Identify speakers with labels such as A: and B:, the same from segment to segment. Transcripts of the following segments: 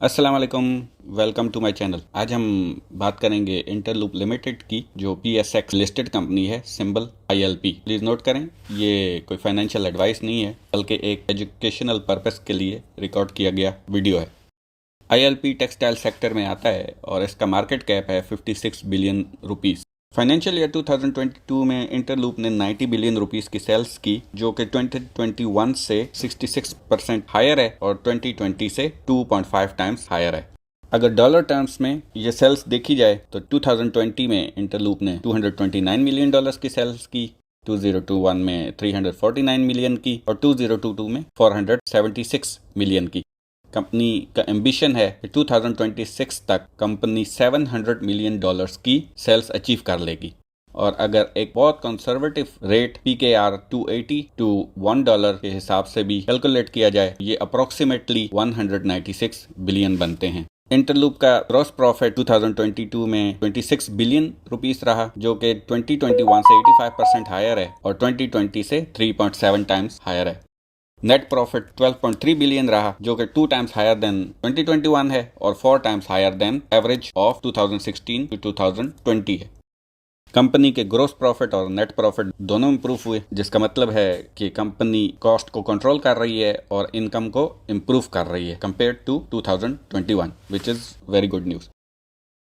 A: अस्सलाम वालेकुम। Welcome to my channel. आज हम बात करेंगे इंटरलूप लिमिटेड की, जो PSX लिस्टेड कंपनी है, सिंबल ILP। प्लीज़ नोट करें, ये कोई फाइनेंशियल एडवाइस नहीं है, बल्कि एक एजुकेशनल पर्पस के लिए रिकॉर्ड किया गया वीडियो है। ILP टेक्सटाइल सेक्टर में आता है और इसका मार्केट कैप है 56 बिलियन रुपीस। फाइनेंशियल ईयर 2022 में इंटरलूप ने 90 बिलियन रुपीस की सेल्स की, जो कि 2021 से 66% हायर है और 2020 से 2.5 टाइम्स हायर है। अगर डॉलर टर्म्स में ये सेल्स देखी जाए तो 2020 में इंटरलूप ने $229 मिलियन की सेल्स की, 2021 में 349 मिलियन की और 2022 में 476 मिलियन की। कंपनी का एम्बिशन है कि 2026 तक कंपनी $700 मिलियन की सेल्स अचीव कर लेगी। और अगर एक बहुत कंजर्वेटिव रेट PKR 280 टू $1 के हिसाब से भी कैलकुलेट किया जाए, ये अप्रोक्सीमेटली 196 बिलियन बनते हैं। इंटरलूप का ग्रॉस प्रॉफिट 2022 में 26 बिलियन रुपीस रहा, जो कि 2021 से 85% हायर है और 2020 से 3.7 टाइम्स हायर है। नेट प्रॉफिट 12.3 बिलियन रहा, जो कि 2 टाइम्स हायर देन 2021 है और 4 times higher than average of 2016 to 2020 है। कंपनी के ग्रोस प्रॉफिट और नेट प्रॉफिट दोनों इंप्रूव हुए, जिसका मतलब है कि कंपनी कॉस्ट को कंट्रोल कर रही है और इनकम को इम्प्रूव कर रही है compare to 2021, which is very good news.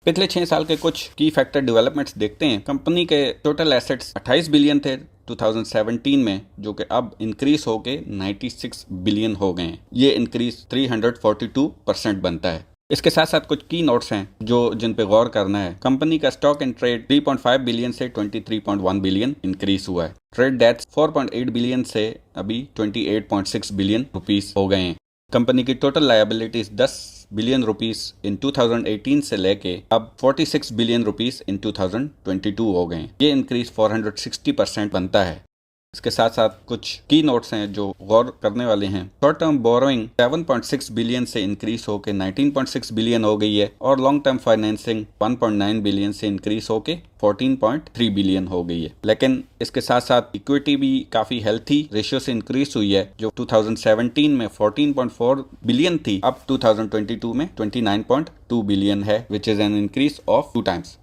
A: पिछले 6 साल के कुछ की फैक्टर डेवलपमेंट्स देखते हैं। कंपनी के टोटल एसेट्स 28 बिलियन थे 2017 में, जो कि अब इंक्रीज होके 96 बिलियन हो गए हैं। ये इंक्रीज 342% बनता है। इसके साथ साथ कुछ की नोट्स हैं जिन पे गौर करना है। कंपनी का स्टॉक इन ट्रेड 3.5 बिलियन से 23.1 बिलियन इंक्रीज हुआ है। ट्रेड डेट्स 4.8 बिलियन से अभी 28.6 बिलियन रुपीस हो गए हैं। कंपनी की total liabilities 10 billion rupees in 2018 से लेके अब 46 बिलियन रुपीस इन 2022 हो गए हैं। ये इंक्रीज 460% बनता है। इसके साथ साथ कुछ की नोट्स हैं जो गौर करने वाले हैं। शॉर्ट टर्म बोरोइंग 7.6 बिलियन से इंक्रीज होकर 19.6 बिलियन हो गई है और लॉन्ग टर्म फाइनेंसिंग 1.9 बिलियन से इंक्रीज होकर 14.3 बिलियन हो गई है। लेकिन इसके साथ साथ इक्विटी भी काफी हेल्थी रेशियो से इंक्रीज हुई है, जो 2017 में 14.4 बिलियन थी, अब 2022 में 29.2 बिलियन है, which is an increase of 2 times.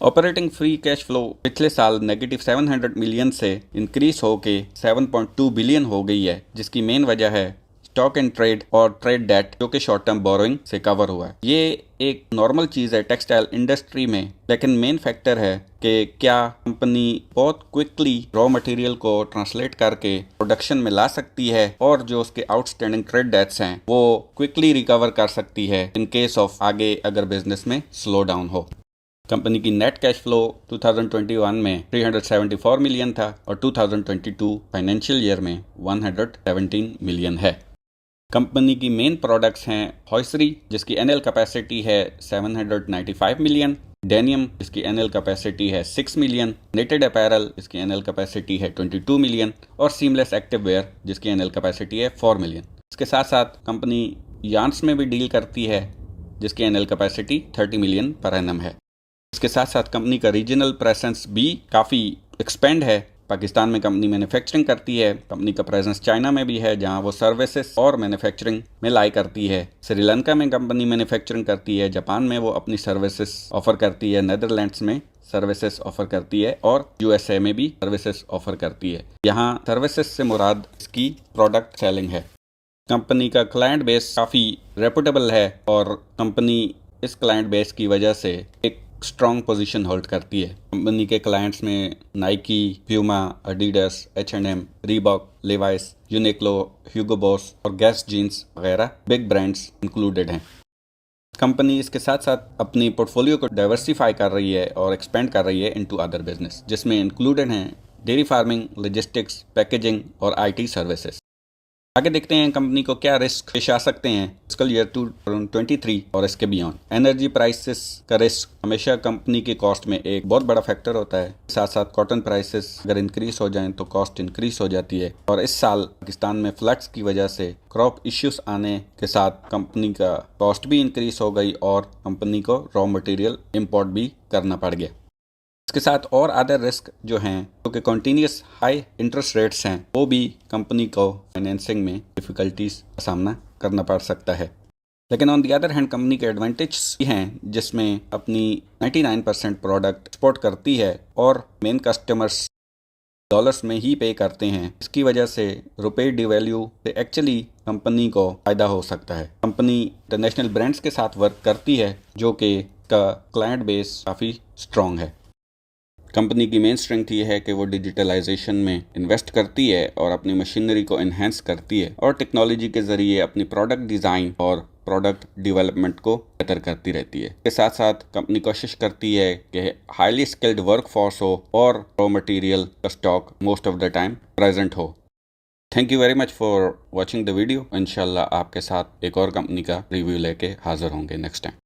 A: Operating free cash flow पिछले साल नेगेटिव 700 मिलियन से इंक्रीज होके 7.2 बिलियन हो गई है, जिसकी मेन वजह है स्टॉक एंड ट्रेड और ट्रेड डेट, जो कि शॉर्ट टर्म बोरोइंग से कवर हुआ है। ये एक नॉर्मल चीज़ है टेक्सटाइल इंडस्ट्री में, लेकिन मेन फैक्टर है कि क्या कंपनी बहुत क्विकली रॉ मटेरियल को ट्रांसलेट करके प्रोडक्शन में ला सकती है और जो उसके आउटस्टैंडिंग ट्रेड डेट्स हैं वो क्विकली रिकवर कर सकती है इन केस ऑफ आगे अगर बिजनेस में स्लो डाउन हो। कंपनी की नेट कैश फ्लो 2021 में 374 मिलियन था और 2022 फाइनेंशियल ईयर में 117 मिलियन है। कंपनी की मेन प्रोडक्ट्स हैं हॉइसरी, जिसकी एनुअल कैपेसिटी है 795 मिलियन, डेनियम जिसकी एनुअल कैपेसिटी है 6 मिलियन, नेटेड अपैरल जिसकी एनुअल कैपेसिटी है 22 मिलियन और सीमलेस एक्टिव वेयर जिसकी एनुअल कैपेसिटी है 4 मिलियन। इसके साथ साथ कंपनी यार्न्स में भी डील करती है, जिसकी annual capacity 30 million per annum है। इसके साथ साथ कंपनी का रीजनल प्रेजेंस भी काफ़ी एक्सपेंड है। पाकिस्तान में कंपनी मैन्युफैक्चरिंग करती है, कंपनी का प्रेजेंस चाइना में भी है जहां वो सर्विसेज और मैन्युफैक्चरिंग में लाई करती है। श्रीलंका में कंपनी मैन्युफैक्चरिंग करती है, जापान में वो अपनी सर्विसेज ऑफर करती है, नेदरलैंड्स में सर्विसेज ऑफर करती है और USA में भी सर्विसेज ऑफर करती है। यहाँ सर्विसेज से मुराद इसकी प्रोडक्ट सेलिंग है। कंपनी का क्लाइंट बेस काफ़ी रेपुटेबल है और कंपनी इस क्लाइंट बेस की वजह से एक स्ट्रॉन्ग पोजीशन होल्ड करती है। कंपनी के क्लाइंट्स में Nike, Puma, Adidas, H&M, Reebok, Levi's, Uniqlo, Hugo Boss और गैस जीन्स वगैरह बिग ब्रांड्स इंक्लूडेड हैं। कंपनी इसके साथ साथ अपनी पोर्टफोलियो को डाइवर्सिफाई कर रही है और एक्सपेंड कर रही है इनटू अदर बिजनेस, जिसमें इंक्लूडेड हैं डेयरी फार्मिंग, लॉजिस्टिक्स, पैकेजिंग और IT सर्विसेज। आगे देखते हैं कंपनी को क्या रिस्क पेश आ सकते हैं फिस्कल ईयर 2023 और इसके बियॉन्ड। एनर्जी प्राइसेस का रिस्क हमेशा कंपनी की कॉस्ट में एक बहुत बड़ा फैक्टर होता है। साथ साथ कॉटन प्राइसेस अगर इंक्रीज हो जाएं तो कॉस्ट इंक्रीज हो जाती है और इस साल पाकिस्तान में फ्लड्स की वजह से क्रॉप इश्यूज आने के साथ कंपनी का कॉस्ट भी इंक्रीज हो गई और कंपनी को रॉ मटेरियल इम्पोर्ट भी करना पड़ गया। इसके साथ और अदर रिस्क जो हैं, जो कि कॉन्टीन्यूस हाई इंटरेस्ट रेट्स हैं, वो भी कंपनी को फाइनेंसिंग में डिफ़िकल्टीज का सामना करना पड़ सकता है। लेकिन on the other hand company के एडवांटेज हैं, जिसमें अपनी 99% प्रोडक्ट एक्सपोर्ट करती है और मेन कस्टमर्स डॉलर्स में ही पे करते हैं। इसकी वजह से रुपए डिवैल्यू से एक्चुअली कंपनी को फ़ायदा हो सकता है। कंपनी इंटरनेशनल ब्रांड्स के साथ वर्क करती है, जो कि का क्लाइंट बेस काफ़ी स्ट्रॉन्ग है। कंपनी की मेन स्ट्रेंथ ये है कि वो डिजिटलाइजेशन में इन्वेस्ट करती है और अपनी मशीनरी को इन्हेंस करती है और टेक्नोलॉजी के ज़रिए अपनी प्रोडक्ट डिज़ाइन और प्रोडक्ट डेवलपमेंट को बेहतर करती रहती है। इसके साथ साथ कंपनी कोशिश करती है कि हाईली स्किल्ड वर्क फोर्स हो और रॉ मटेरियल का stock most of the time present हो। Thank you very much for watching the video. इंशाल्लाह आपके साथ एक और कंपनी का रिव्यू लेके हाजिर होंगे नेक्स्ट टाइम।